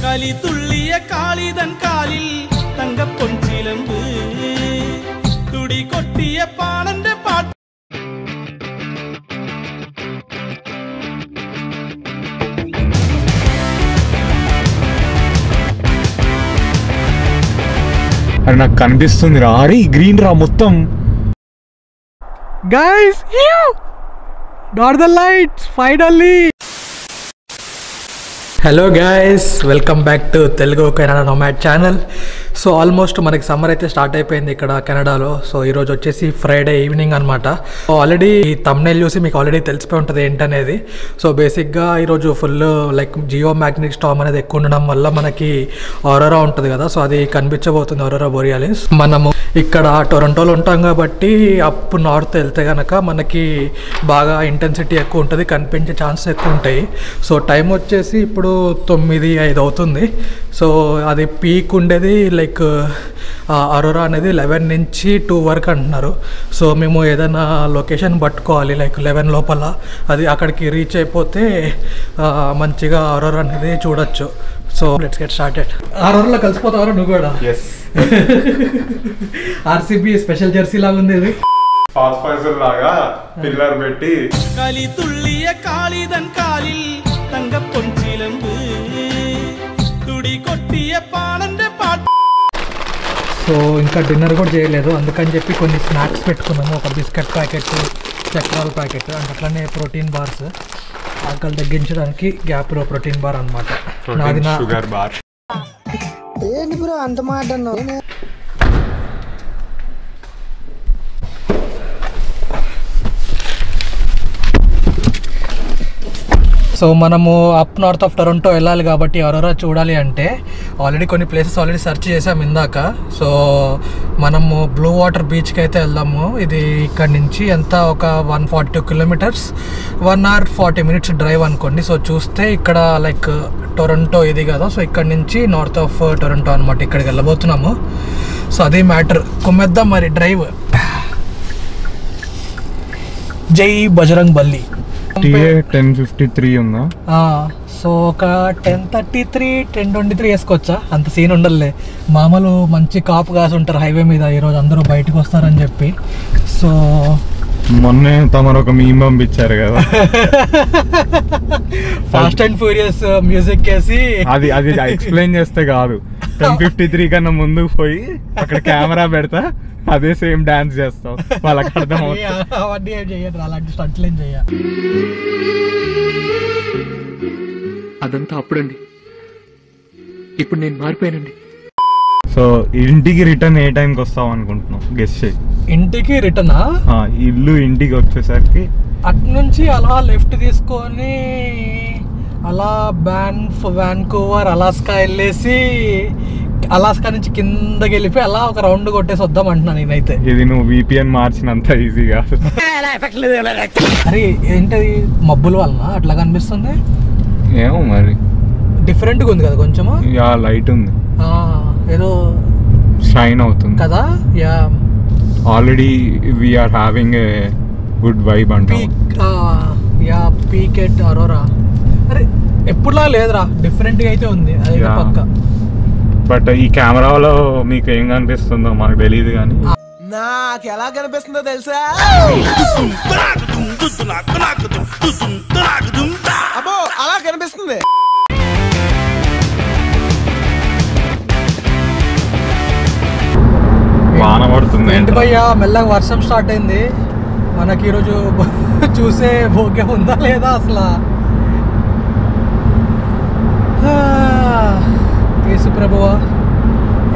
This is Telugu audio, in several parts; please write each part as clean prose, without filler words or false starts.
களி துள்ளிய காளிதன் காலில் தங்க பொன்சிலம்பு துடி கொட்டிய பானந்த பாட்டு అది నాకు కనిపిస్తుంది రా. అరే గ్రీన్ రా మొత్తం. Guys, Northern Lights finally. Hello guys, welcome back to Telugu Canada nomad channel. So almost మనకి సమ్మర్ అయితే స్టార్ట్ అయిపోయింది ఇక్కడ కెనడాలో. సో ఈరోజు వచ్చేసి ఫ్రైడే ఈవినింగ్ అనమాట. సో ఆల్రెడీ థంబ్నెయిల్ చూసి మీకు ఆల్రెడీ తెలిసిపోయి ఉంటుంది ఏంటనేది. సో బేసిక్గా ఈరోజు full like geomagnetic storm అనేది ఎక్కువ ఉండడం వల్ల మనకి ఆరోరా ఉంటుంది కదా, సో అది కనిపించబోతుంది, ఆరోరా బోరియాలిస్. మనము ఇక్కడ టొరంటోలో ఉంటాం కాబట్టి అప్ నార్త్ వెళ్తే కనుక మనకి బాగా ఇంటెన్సిటీ ఎక్కువ ఉంటుంది, కనిపించే ఛాన్సెస్ ఎక్కువ ఉంటాయి. సో టైం వచ్చేసి ఇప్పుడు 9:05 అవుతుంది. సో అది పీక్ ఉండేది లైక్ అరోరా అనేది 11 నుంచి 2 వరకు అంటున్నారు. సో మేము ఏదైనా లొకేషన్ పట్టుకోవాలి లైక్ 11 లోపల, అది అక్కడికి రీచ్ అయిపోతే మంచిగా అరోరా అనేది చూడొచ్చు. So let's get started. అరోరాలో కలిసిపోతావరా నువ్వు కూడా? ఆర్సీబీ స్పెషల్ జెర్సీ లాగా ఉంది ఇది. లాగా పిల్లర్ పెట్టి களி துள்ளிய காளிதன் காலில் தங்க பொன்சிலம்பு துடி కొట్టియ పానంద పాట. సో ఇంకా డిన్నర్ కూడా చేయలేదు, అందుకని చెప్పి కొన్ని స్నాక్స్ పెట్టుకున్నాము. ఒక బిస్కెట్ ప్యాకెట్, చక్రాల ప్యాకెట్, అండ్ అట్లనే ప్రోటీన్ బార్స్, ఆకలి తగ్గించడానికి గ్యాప్లో ప్రోటీన్ బార్ అనమాట. నాది షుగర్ బార్. ఏంటి బ్రో అంత మాట అన్నావు? సో మనము అప్ నార్త్ ఆఫ్ టొరంటో వెళ్ళాలి కాబట్టి అరోరా చూడాలి అంటే ఆల్రెడీ కొన్ని ప్లేసెస్ ఆల్రెడీ సెర్చ్ చేసాం ఇందాక. సో మనము బ్లూ వాటర్ బీచ్కి అయితే వెళ్దాము. ఇది ఇక్కడ నుంచి ఎంత ఒక 142 కిలోమీటర్స్, 1 hour 40 minutes డ్రైవ్ అనుకోండి. సో చూస్తే ఇక్కడ లైక్ టొరంటో ఇది కదా, సో ఇక్కడ నుంచి నార్త్ ఆఫ్ టొరంటో అనమాట, ఇక్కడికి వెళ్ళబోతున్నాము. సో అదే మ్యాటర్, కుమ్మేద్దాం మరి డ్రైవ్. జై బజరంగ్ బల్లి. 10:53 ఉందా? సో ఒక 10:33, 10:23 వేసుకోవచ్చా? అంత సీన్ ఉండదులే. మామూలు మంచి కాపు కాసి ఉంటారు హైవే మీద, ఈరోజు అందరూ బయటకు వస్తారని చెప్పి. సో మొన్నే తమరు ఒక మీమ్ పంపించారు కదా, ఫాస్ట్ అండ్ ఫ్యూరియస్ మ్యూజిక్ వేసి అది ఎక్స్ప్లెయిన్ చేస్తే కాదు, 10:53 కన్నా ముందుకు పోయి అక్కడ కెమెరా పెడతా అదే సేమ్ డాన్స్ చేస్తావు, వాళ్ళకి అర్థం అవుతుంది. అవన్నీ ఏం చెయ్యరు, అలాంటి స్టంట్లు ఏం చెయ్య. అదంతా అప్పుడండి, ఇప్పుడు నేను మారిపోయానండి. సో ఇంటికి రిటర్న్ ఏ టైంకి వస్తావు అనుకుంటున్నావు? గెస్ చేయి. ఇంటికి రిటర్నా? ఇల్లు ఇంటికి వచ్చేసరికి అటు నుంచి అలా లెఫ్ట్ తీసుకొని అలా వాన్కూవర్ అలాస్కా వెళ్ళేసి అలాస్కా నుంచి కిందకి వెళ్ళిపోయి అలా ఒక రౌండ్ కొట్టేసి వద్దాం అంటున్నా నేనైతే. ఇది నువ్వు VPN మార్చినంత ఈజీ కాదు. అరే ఏంటది, మబ్బుల వలన అట్లా కనిపిస్తుంది? ఏమో మరి, డిఫరెంట్గా ఉంది కదా కొంచెము. యా లైట్ ఉంది, ఏదో షైన్ అవుతుంది కదా. Yeah already we're having a good vibe అంట. Yeah peak at aurora. అరే ఎప్పుడులా లేదురా, డిఫరెంట్గా అయితే ఉంది అది పక్క. బట్ ఈ కెమెరాలో మీకు ఏం కనిపిస్తుందో మాకు తెలియదు, కానీ నాకు ఎలా కనిపిస్తుందో తెలుసా? అబ్బో అలా కనిపిస్తుంది. వాన పడుతుంది. ఏంటి భయ్యా మెల్లగా వర్షం స్టార్ట్ అయింది. మనకి ఈరోజు చూసే భోగ్యం ఉందా లేదా అసలు? యేసు ప్రభువా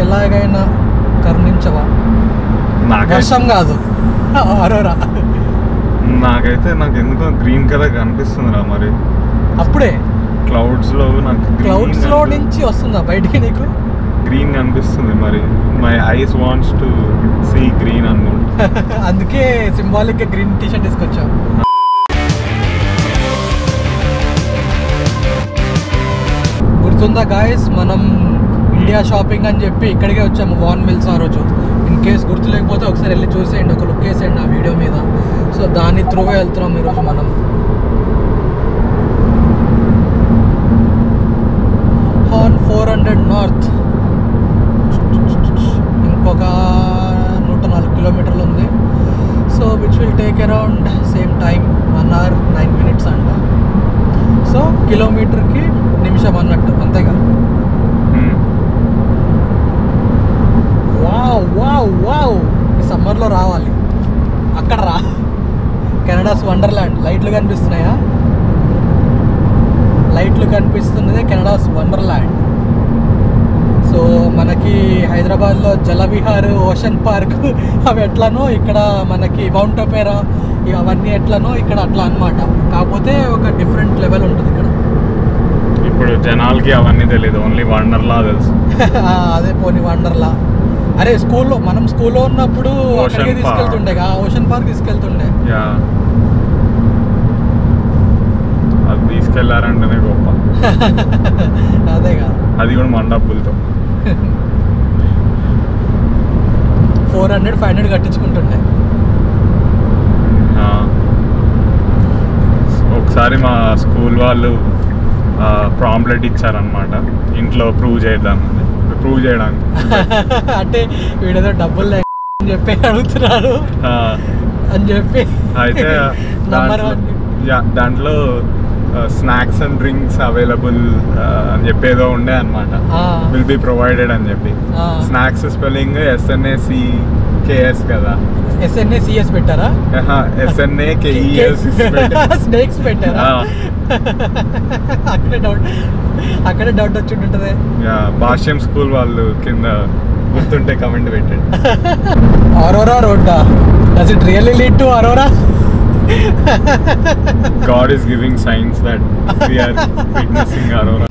ఎలాగైనా కరుణించవా. వర్షం కాదు అరోరా. నాకైతే నాకు ఎందుకో గ్రీన్ కలర్ కనిపిస్తుంది రా. మరి అప్పుడే క్లౌడ్స్ లో నుంచి వస్తుందా బయటికి నీకు? గ్రీన్ కనిపిస్తుంది. మరి my eyes wants to sea green అనుకుంటా. అందుకే సింబాలిక్ గా గ్రీన్ టీ షర్ట్ తీసుకొచ్చాం. గుర్తుందా గాయస్, మనం ఇండియా షాపింగ్ అని చెప్పి ఇక్కడికే వచ్చాము, వాన్ మిల్స్. ఆ రోజు ఇన్ కేస్ గుర్తు లేకపోతే ఒకసారి వెళ్ళి చూసేయండి, ఒక లుక్ వేసేయండి ఆ వీడియో మీద. సో దాని త్రూవే వెళ్తున్నాం ఈరోజు మనం. హార్న్ 4 500 నార్త్, ఇంకొక 104 కిలోమీటర్లు ఉంది. So which will take around same time 1 hour 9 minutes అంట. సో కిలోమీటర్కి నిమిషం అన్నట్టు, అంతేగా. వావ్ వావ్ వావ్, ఈ సమ్మర్లో రావాలి. అక్కడ రా, కెనడాస్ వండర్ల్యాండ్. లైట్లు కనిపిస్తున్నాయా? లైట్లు కనిపిస్తున్నదే కెనడాస్ వండర్ల్యాండ్. సో మనకి హైదరాబాద్లో జలవిహార్, ఓషన్ పార్క్ అవి ఎట్లనో ఇక్కడ మనకి మౌంట్ ఒపేరా అవన్నీ ఎట్లనో ఇక్కడ అట్లా అన్నమాట. కాకపోతే ఒక డిఫరెంట్ లెవెల్ ఉంటుంది ఇక్కడ. ఇప్పుడు జనాలకి అవన్నీ తెలియదు, ఓన్లీ వండర్లా తెలుసు. అదే పోనీ వండర్లా. అరే స్కూల్లో, మనం స్కూల్లో ఉన్నప్పుడు అక్కడికి తీసుకెళ్తుండే, ఓషన్ పార్క్ తీసుకెళ్తుండే. అది తీసుకెళ్లారంటేనే గొప్ప. అదేగా, అది కూడా మన డబ్బులతో 400-500 కట్టించుకుంటుండే. ఒకసారి మా స్కూల్ వాళ్ళు ప్రాంప్లెట్ ఇచ్చారనమాట, ఇంట్లో ప్రూవ్ చేయడానికి. అంటే వీడేదో డబ్బులు లేని చెప్పి అడుగుతున్నాడు అని చెప్పి. అయితే దాంట్లో స్నాక్స్ అండ్ డ్రింక్స్ అవైలబుల్ అని చెప్పి ఏదో ఉండే అనమాట, విల్ బి ప్రొవైడెడ్ అని చెప్పి. స్నాక్స్ స్పెల్లింగ్ SNACKS కదా, SNACS పెట్టారా? SNAKES స్నేక్స్ పెట్టారా? అక్కడే డౌట్ వచ్చి ఉంటుంది. భాష్యం స్కూల్ వాళ్ళు కింద గుర్తుంటే కమెంట్ పెట్టండి. అరోరా రోడ్డా, does it really lead to aurora? God is giving signs that we are witnessing Aurora.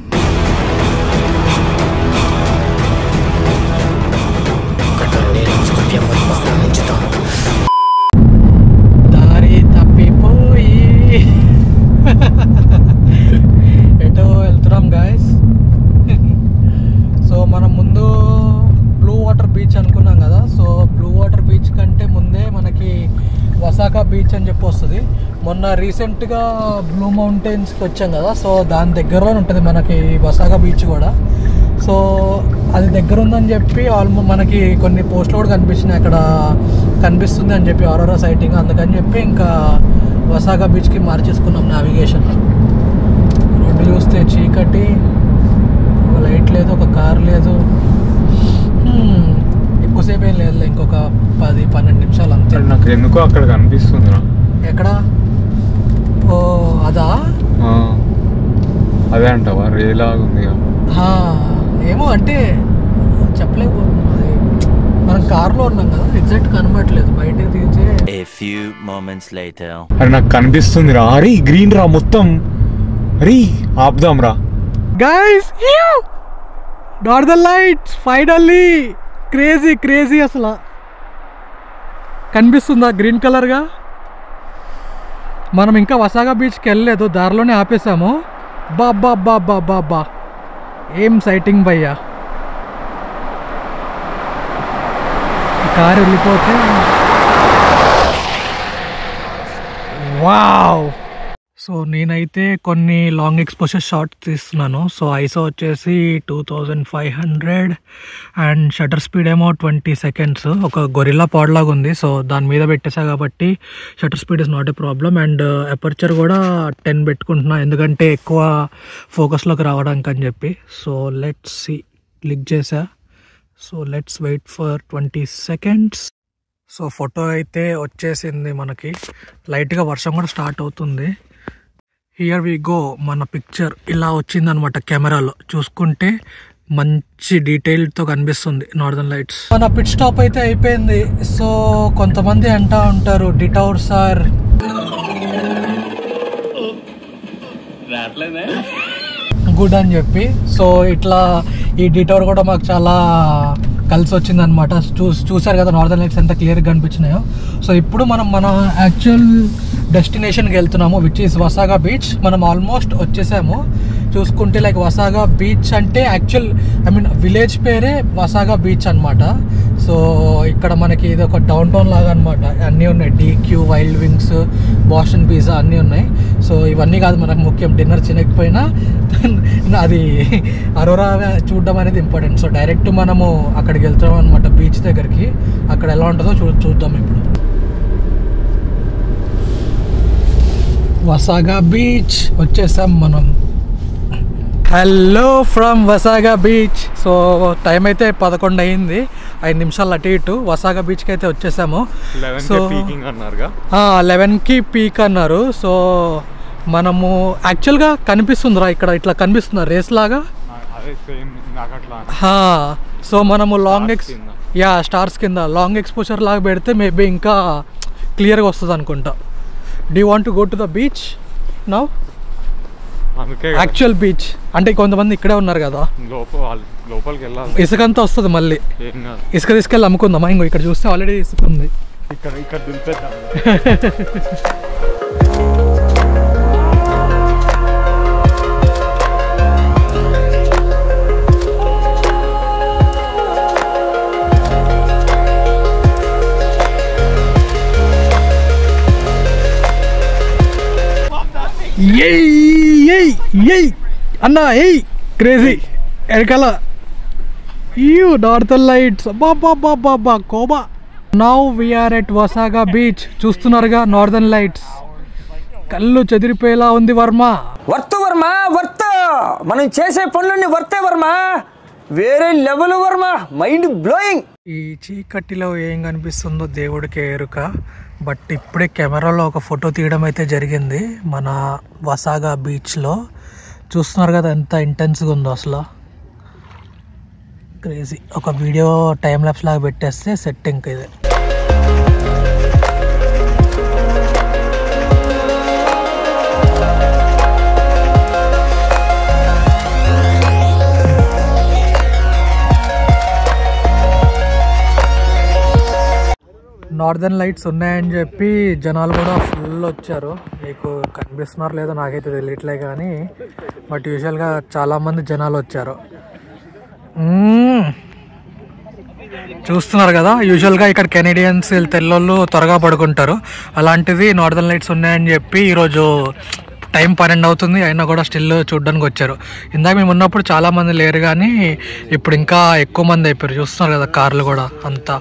దారి తప్పిపోయి ఎటో వెళ్తున్నాం గాయస్. సో మనం ముందు బ్లూ వాటర్ బీచ్ అనుకున్నాం కదా. సో బ్లూ వాటర్ బీచ్ కంటే ముందే మనకి వసాకా బీచ్ అని చెప్పి వస్తుంది. మొన్న రీసెంట్గా బ్లూ మౌంటైన్స్కి వచ్చాం కదా, సో దాని దగ్గరలోనే ఉంటుంది మనకి వసాకా బీచ్ కూడా. సో అది దగ్గర ఉందని చెప్పి ఆల్మోస్ట్ మనకి కొన్ని పోస్టులు కూడా కనిపించినాయి, అక్కడ కనిపిస్తుంది అని చెప్పి అరోరా సైటింగ్. అందుకని చెప్పి ఇంకా వసాకా బీచ్కి మార్చేసుకున్నాం నావిగేషన్. రోడ్డు చూస్తే చీకటి, ఒక లైట్ లేదు, ఒక కార్ లేదు. ఎక్కువసేపు ఏం లేదు, ఇంకొక 10-12 నిమిషాలు అంతే. నాకు ఎందుకో అక్కడ కనిపిస్తుంది. ఎక్కడ? ఓ అదా, అదే అంటావా? రేలాగా ఉంది. ఏమో అంటే చెప్పలేకపోతున్నాం. అది మనం కార్లో ఉన్నాం కదా, ఎగ్జాక్ట్ కనబడట్లేదు. బయటకు తీస్తే అది నాకు కనిపిస్తుంది రా. అరే గ్రీన్ రా మొత్తం. అరే ఆపుదాం రా guys, northern lights finally. Crazy అసలు. కనిపిస్తుందా గ్రీన్ కలర్గా? మనం ఇంకా వసాగా బీచ్కి వెళ్ళలేదు, దారిలోనే ఆపేసాము. బాబా ఏం సైటింగ్ భయ్యా. కారు వెళ్ళిపోతే వావ్. సో నేనైతే కొన్ని లాంగ్ ఎక్స్పోజర్ షాట్స్ తీస్తున్నాను. సో ఐసో వచ్చేసి 2500 అండ్ షటర్ స్పీడ్ ఏమో 20 seconds. ఒక గొరిల్లా పాడ్ లాగా ఉంది, సో దాని మీద పెట్టేసా కాబట్టి shutter speed is not a problem. And aperture కూడా 10 పెట్టుకుంటున్నా, ఎందుకంటే ఎక్కువ ఫోకస్లోకి రావడానికి అని చెప్పి. సో లెట్స్ సీ, క్లిక్ చేసా. So let's wait for 20 seconds. So photo అయితే వచ్చేసింది మనకి. లైట్గా వర్షం కూడా స్టార్ట్ అవుతుంది. Here we go. మన పిక్చర్ ఇలా వచ్చిందనమాట కెమెరాలో. చూసుకుంటే మంచి డీటెయిల్తో కనిపిస్తుంది నార్దర్న్ లైట్స్. మన పిట్ స్టాప్ అయితే అయిపోయింది. సో కొంతమంది అంటా ఉంటారు డిటౌర్స్ ఆర్ గుడ్ అని చెప్పి. సో ఇట్లా ఈ డిటౌర్ కూడా మాకు చాలా కలిసి వచ్చింది అనమాట. చూసారు కదా నార్దర్న్ లైట్స్ ఎంత క్లియర్గా కనిపించినాయో. సో ఇప్పుడు మనం మన యాక్చువల్ డెస్టినేషన్కి వెళ్తున్నాము, విచ్ ఈస్ వసాగా బీచ్. మనం ఆల్మోస్ట్ వచ్చేసాము. చూసుకుంటే లైక్ వసాగా బీచ్ అంటే యాక్చువల్ విలేజ్ పేరే వసాగా బీచ్ అనమాట. సో ఇక్కడ మనకి ఇది ఒక డౌన్ టౌన్ లాగా అనమాట. అన్నీ ఉన్నాయి, DQ, wild wings, Boston pizza అన్నీ ఉన్నాయి. సో ఇవన్నీ కాదు మనకు ముఖ్యం, డిన్నర్ చినకపోయినా అది అరోరా చూడడం అనేది ఇంపార్టెంట్. సో డైరెక్ట్ మనము అక్కడికి వెళ్తున్నాం అనమాట బీచ్ దగ్గరికి. అక్కడ ఎలా ఉంటుందో చూద్దాం ఇప్పుడు. వసాగా బీచ్ వచ్చేసాం మనం. Hello from Wasaga beach. So time అయితే 11 అయింది, 5 నిమిషాలు అటు ఇటు. వసాగా బీచ్కి అయితే వచ్చేసాము. సో 11కి పీక్ అన్నారు. సో మనము యాక్చువల్గా కనిపిస్తుందిరా ఇక్కడ, ఇట్లా కనిపిస్తుంది రేస్ లాగా. సో మనము స్టార్స్ కింద లాంగ్ ఎక్స్పోజర్ లాగా పెడితే మేబీ ఇంకా క్లియర్గా వస్తుంది అనుకుంటా. Do you want to go to the beach now? Actual beach అంటే కొంతమంది ఇక్కడే ఉన్నారు కదా, ఇసుకంతా వస్తుంది మళ్ళీ. ఇసుక తీసుకెళ్ళి అమ్ముకుందామా? ఇంకో ఇక్కడ చూస్తే ఆల్రెడీ ఇసుక ఉంది. అన్నా ఏయ్ క్రేజీ ఎడకల నార్థన్ లైట్స్ బాబా కోబా. Now we're at Wasaga beach. చూస్తున్నారుగా నార్థన్ లైట్స్, కళ్ళు చెదిరిపోయేలా ఉంది. వర్మ మనం చేసే పనులన్నీ వర్తే వర్మ, వేరే లెవెల్ వర్మ, మైండ్ బ్లోయింగ్. ఈ చీకటిలో ఏం కనిపిస్తుందో దేవుడికి ఎరుక. బట్ ఇప్పుడే కెమెరాలో ఒక ఫోటో తీయడం అయితే జరిగింది మన వసాగా బీచ్లో. చూస్తున్నారు కదా ఎంత ఇంటెన్స్గా ఉందో అసలు, క్రేజీ. ఒక వీడియో టైం ల్యాప్స్ లాగా పెట్టేస్తే సెట్టింగ్ ఇది. నార్దర్న్ లైట్స్ ఉన్నాయని చెప్పి జనాలు కూడా ఫుల్ వచ్చారు. మీకు కనిపిస్తున్నారు లేదో నాకైతే తెలియట్లే కానీ, బట్ యూజువల్గా చాలామంది జనాలు వచ్చారు. చూస్తున్నారు కదా, యూజువల్గా ఇక్కడ కెనేడియన్స్ తెల్లోళ్ళు త్వరగా పడుకుంటారు. అలాంటిది నార్దర్న్ లైట్స్ ఉన్నాయని చెప్పి ఈరోజు టైం 12 అవుతుంది అయినా కూడా స్టిల్ చూడడానికి వచ్చారు. ఇందాక మేము ఉన్నప్పుడు చాలామంది లేరు కానీ ఇప్పుడు ఇంకా ఎక్కువ మంది అయిపోయారు. చూస్తున్నారు కదా కార్లు కూడా అంతా.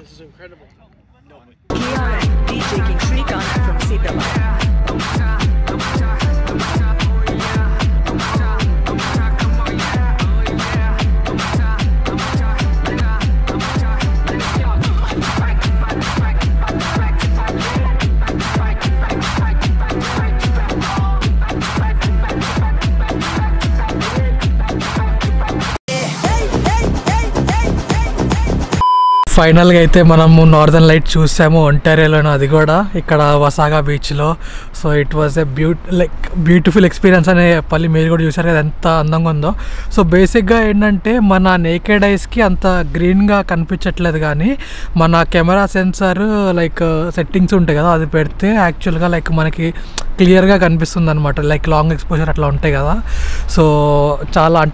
ఫైనల్గా అయితే మనము నార్దర్న్ లైట్ చూసాము ఒంటారియోలోనే, అది కూడా ఇక్కడ వసాగా బీచ్లో. So it was a beautiful experience అనే పల్లి మీరు కూడా చూసారు కదా ఎంత అందంగా ఉందో. సో బేసిక్గా ఏంటంటే మన నేకెడ్ ఐస్కి అంత గ్రీన్గా కనిపించట్లేదు కానీ మన కెమెరా సెన్సార్ సెట్టింగ్స్ ఉంటాయి కదా, అది పెడితే యాక్చువల్గా మనకి క్లియర్గా కనిపిస్తుంది అనమాట. లాంగ్ ఎక్స్పోజర్ అట్లా ఉంటాయి కదా. సో చాలా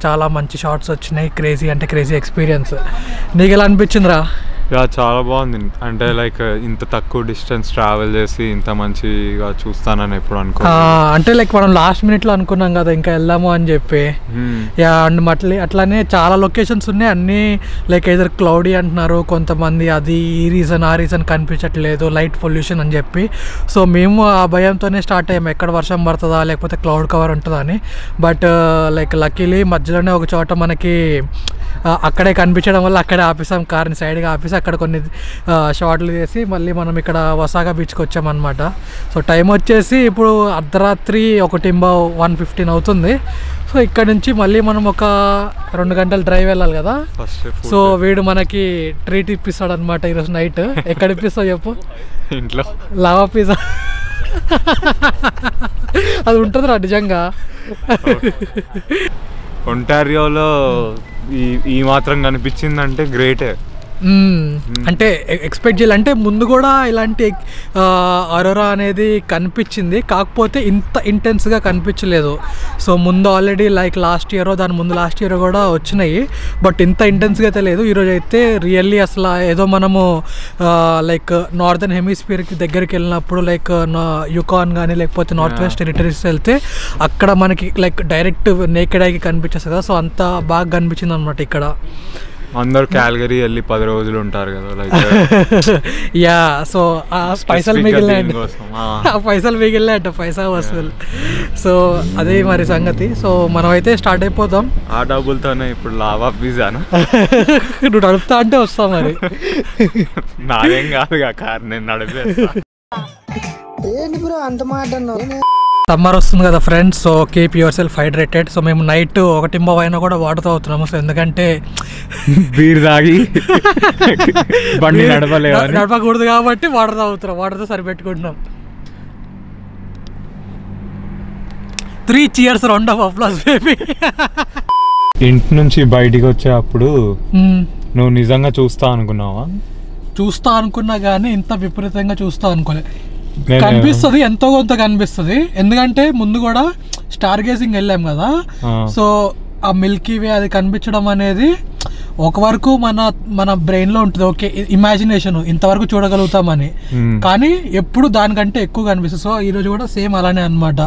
చాలా మంచి షార్ట్స్ వచ్చినాయి. Crazy experience. నీకు ఎలా అనిపించిందిరా? చాలా బాగుంది. అంటే ఇంత తక్కువ డిస్టెన్స్ ట్రావెల్ చేసి ఇంత మంచిగా చూస్తానని ఎప్పుడు అనుకో. అంటే మనం లాస్ట్ మినిట్లో అనుకున్నాం కదా ఇంకా వెళ్దాము అని చెప్పి. అండ్ అట్లానే చాలా లొకేషన్స్ ఉన్నాయి, అన్నీ ఎదర్ క్లౌడీ అంటున్నారు కొంతమంది, అది ఈ రీజన్ ఆ రీజన్ కనిపించట్లేదు, లైట్ పొల్యూషన్ అని చెప్పి. సో మేము ఆ భయంతోనే స్టార్ట్ అయ్యాము, ఎక్కడ వర్షం పడుతుందా లేకపోతే క్లౌడ్ కవర్ ఉంటుందా అని. బట్ లక్కీలీ మధ్యలోనే ఒక చోట మనకి అక్కడే కనిపించడం వల్ల అక్కడే ఆపేసాం, కార్ని సైడ్గా ఆపేసి అక్కడ కొన్ని షార్ట్లు చేసి మళ్ళీ మనం ఇక్కడ వసాగా బీచ్కి వచ్చామన్నమాట. సో టైం వచ్చేసి ఇప్పుడు అర్ధరాత్రి 1:15 అవుతుంది. సో ఇక్కడ నుంచి మళ్ళీ మనం ఒక 2 గంటలు డ్రైవ్ వెళ్ళాలి కదా. సో వీడు మనకి ట్రీట్ ఇప్పిస్తాడు అనమాట ఈరోజు నైట్. ఎక్కడ ఇప్పిస్తావు చెప్పు? ఇంట్లో లావా పిజ్జా. అది ఉంటుందిరా నిజంగా. ఒంటారియోలో ఈ మాత్రం కనిపించిందంటే గ్రేటే. అంటే ఎక్స్పెక్ట్ చేయాలి అంటే ముందు కూడా ఇలాంటి అరోరా అనేది కనిపించింది, కాకపోతే ఇంత ఇంటెన్స్గా కనిపించలేదు. సో ముందు ఆల్రెడీ లైక్ లాస్ట్ ఇయర్ దాని ముందు లాస్ట్ ఇయర్ కూడా వచ్చినాయి, బట్ ఇంత ఇంటెన్స్గా అయితే లేదు. ఈరోజు అయితే రియల్లీ అసలు ఏదో మనము లైక్ నార్దర్న్ హెమిస్ఫియర్కి దగ్గరికి వెళ్ళినప్పుడు లైక్ యుకాన్ కానీ లేకపోతే నార్త్ వెస్ట్ టెరిటరీస్ వెళ్తే అక్కడ మనకి లైక్ డైరెక్ట్ నేకెడ్ ఐకి కనిపించేస్తుంది కదా. సో అంత బాగా కనిపించింది అనమాట ఇక్కడ. అందరు క్యాల్గరీ వెళ్ళి 10 రోజులు ఉంటారు కదా లైక్ యా. సో ఆ పైసలు మిగిలినాయండి, పైసలు మిగిలినాయంట, పైసా వసూలు. సో అదే మరి సంగతి. సో మనం అయితే స్టార్ట్ అయిపోతాం. ఆ డబ్బులతోనే ఇప్పుడు లావా పిజ్జానా నువ్వు నడుపుతా అంటే వస్తావు మరి. నాదేం కాదుగా కార్, నేను నడిపేస్తా. సమ్మర్ వస్తుంది కదా friends, so keep your self hydrated. So మేము నైట్ 1 అయినా కూడా వాటర్ తాగుతున్నాము. సో ఎందుకంటే బీర్ తాగి బండి నడపకూడదు కాబట్టి వాటర్ తాగుతున్నాం, వాటర్తో సరిపెట్టుకుంటున్నాం. 3 cheers, round of applause baby. ఇంటి నుంచి బయటికి వచ్చేటప్పుడు నువ్వు నిజంగా చూస్తా అనుకున్నావా? చూస్తా అనుకున్నా కానీ ఇంత విపరీతంగా చూస్తా అనుకోలే. కనిపిస్తుంది, ఎంతో కొంత కనిపిస్తుంది. ఎందుకంటే ముందు కూడా స్టార్ గేజింగ్ వెళ్ళాం కదా, సో ఆ మిల్కీ వే అది కనిపించడం అనేది ఒక వరకు మన బ్రెయిన్ లో ఉంటుంది. ఓకే ఇమాజినేషన్ ఇంతవరకు చూడగలుగుతామని, కానీ ఎప్పుడు దానికంటే ఎక్కువ కనిపిస్తుంది. సో ఈరోజు కూడా సేమ్ అలానే అనమాట.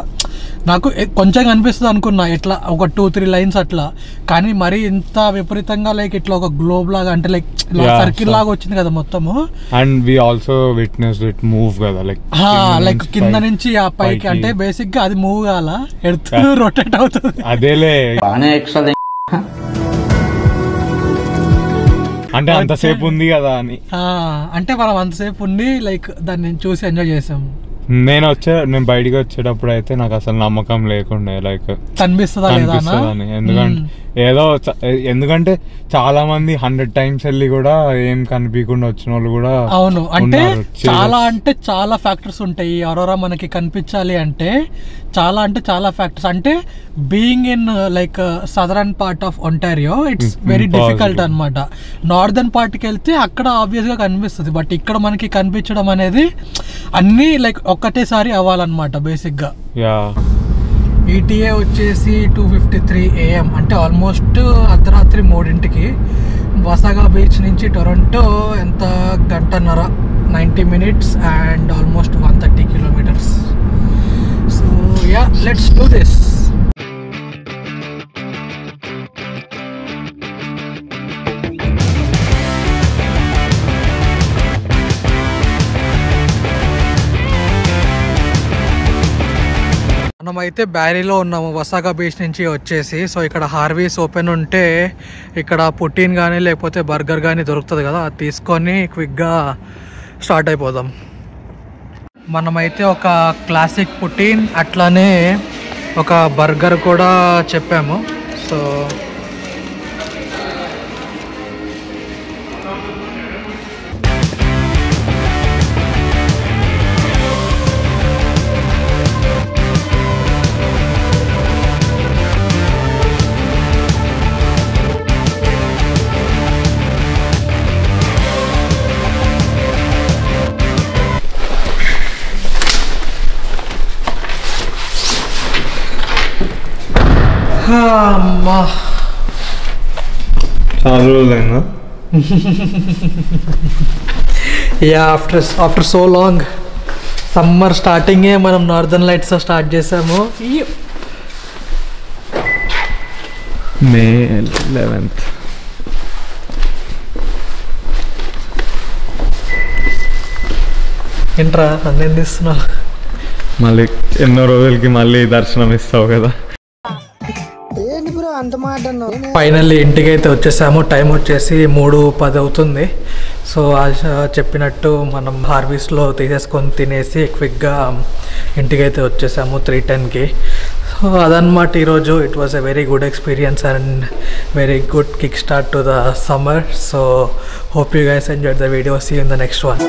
నాకు కొంచెం కనిపిస్తుంది అనుకున్నా, ఇట్లా ఒక 2-3 లైన్స్ అట్లా, కానీ మరి ఇంత విపరీతంగా లైక్ ఇట్లా ఒక గ్లోబ్ లాగా అంటే లైక్ సర్కిల్ లాగా వచ్చింది కదా మొత్తము. And we also witnessed it move కదా, లైక్ కింద నుంచి ఆ పైకి. అంటే బేసిక్ గా అది మూవ్ కాల, ఎర్త్ రొటేట్ అవుతుంది. అదేలే అంటే అంతసేపు ఉంది కదా అని. అంటే మనం అంతసేపు ఉండి లైక్ దాన్ని చూసి ఎంజాయ్ చేసాము. నేను బయటికి వచ్చేటప్పుడు అయితే నాకు అసలు నమ్మకం లేకుండే లైక్ కనిపిస్తుందని. ఎందుకంటే చాలా మంది 100 times వెళ్ళి కూడా ఏం కనిపించకుండా వచ్చిన వాళ్ళు కూడా. అవును, అంటే చాలా ఫ్యాక్టర్స్ ఉంటాయి ఈ అరోరా మనకి కనిపించాలి అంటే. చాలా ఫ్యాక్టర్స్. అంటే being in like southern part of Ontario it's very difficult అనమాట. నార్దర్న్ పార్ట్కి వెళ్తే అక్కడ ఆబ్వియస్ గా కనిపిస్తుంది, బట్ ఇక్కడ మనకి కనిపించడం అనేది అన్ని లైక్ ఒక్కటేసారి అవ్వాలన్నమాట బేసిక్ గా. ETA వచ్చేసి 2:53 AM, అంటే ఆల్మోస్ట్ అర్ధరాత్రి 3కి. వసాగా బీచ్ నుంచి టొరంటో ఎంత గంటన్నర, 90 minutes and almost 130 kilometers. So yeah, let's do this. మనమైతే బ్యారీలో ఉన్నాము వసాగా బీచ్ నుంచి వచ్చేసి. సో ఇక్కడ హార్వీస్ ఓపెన్ ఉంటే ఇక్కడ పుట్టిన్ కానీ లేకపోతే బర్గర్ కానీ దొరుకుతుంది కదా, అది తీసుకొని క్విక్గా స్టార్ట్ అయిపోదాం. మనమైతే ఒక క్లాసిక్ పుట్టిన్ అట్లానే ఒక బర్గర్ కూడా చెప్పాము. సో చాలా రోజులైనా ఆఫ్టర్ సో లాంగ్. సమ్మర్ స్టార్టింగే మనం నార్దర్న్ లైట్స్ స్టార్ట్ చేసాము. May 11th. ఏంట్రా నన్ను ఏం తీస్తున్నావు? మళ్ళీ ఎన్నో రోజులకి మళ్ళీ దర్శనం ఇస్తావు కదా. ఫైనల్లీ ఇంటికి అయితే వచ్చేసాము. టైం వచ్చేసి 3:10 అవుతుంది. సో చెప్పినట్టు మనం హార్వీస్లో తీసేసుకొని తినేసి క్విక్గా ఇంటికైతే వచ్చేసాము 3:10కి. సో అదనమాట ఈరోజు. It was a very good experience and very good kick start to the summer. So hope you guys enjoyed the video. See you in the next one.